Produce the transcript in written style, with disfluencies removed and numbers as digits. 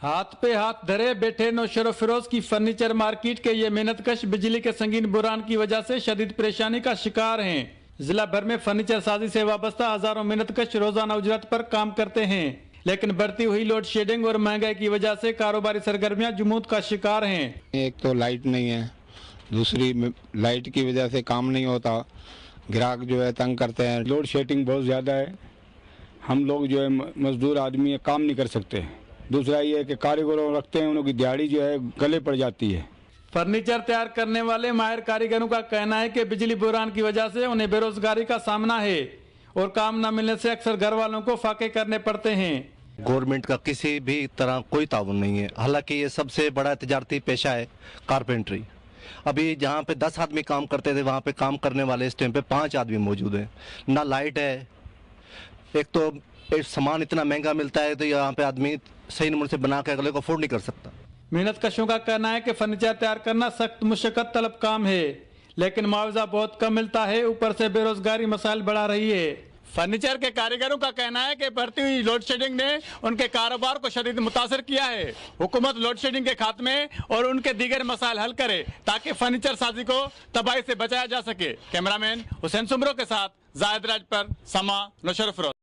ہاتھ پہ ہاتھ دھرے بیٹھے نوشر و فروز کی فرنیچر مارکیٹ کے یہ محنت کش بجلی کے سنگین بحران کی وجہ سے شدید پریشانی کا شکار ہیں۔ ضلع بھر میں فرنیچر سازی سے وابستہ ہزاروں محنت کش روزانہ اجرت پر کام کرتے ہیں، لیکن بڑھتی ہوئی لوڈ شیڈنگ اور مہنگائی کی وجہ سے کاروباری سرگرمیاں جمود کا شکار ہیں۔ ایک تو لائٹ نہیں ہے، دوسری لائٹ کی وجہ سے کام نہیں ہوتا، گراہک جو ہے تنگ کرتے ہیں۔ لوڈ شیڈنگ بہت زیادہ ہے، ہم لوگ جو ہے مزدور آدمی ہے کام نہیں کر سکتے۔ دوسرا یہ ہے کہ کاریگروں رکھتے ہیں، انہوں کی دیہڑی جو ہے گلے پڑ جاتی ہے۔ فرنیچر تیار کرنے والے ماہر کاریگروں کا کہنا ہے کہ بجلی بحران کی وجہ سے انہیں بے روزگاری کا سامنا ہے اور کام نہ ملنے سے اکثر گھر والوں کو فاقے کرنے پڑتے ہیں۔ گورنمنٹ کا کسی بھی طرح کوئی تعاون نہیں ہے، حالانکہ یہ سب سے بڑا تجارتی پیشہ ہے کارپینٹری۔ ابھی جہاں پہ 10 آدمی کام کرتے تھے وہاں پہ کام کرنے والے اس ٹائم پہ 5 آدمی موجود ہیں۔ نہ لائٹ ہے، ایک تو سامان اتنا مہنگا ملتا ہے تو یہاں پہ آدمی صحیح نمبر سے بنا کے اگلے کو افورڈ نہیں کر سکتا۔ محنت کشوں کا کہنا ہے کہ فرنیچر تیار کرنا سخت مشقت طلب کام ہے، لیکن معاوضہ بہت کم ملتا ہے، اوپر سے بے روزگاری مسائل بڑھا رہی ہے۔ فرنیچر کے کاریگروں کا کہنا ہے کہ بڑھتی ہوئی لوڈ شیڈنگ نے ان کے کاروبار کو شدید متاثر کیا ہے۔ حکومت لوڈ شیڈنگ کے خاتمے اور ان کے دیگر مسائل حل کرے تاکہ فرنیچر سازی کو تباہی سے بچایا جا سکے۔ کیمرہ مین حسین سمرو کے ساتھ زاہد راج پر سما نوشر فروز۔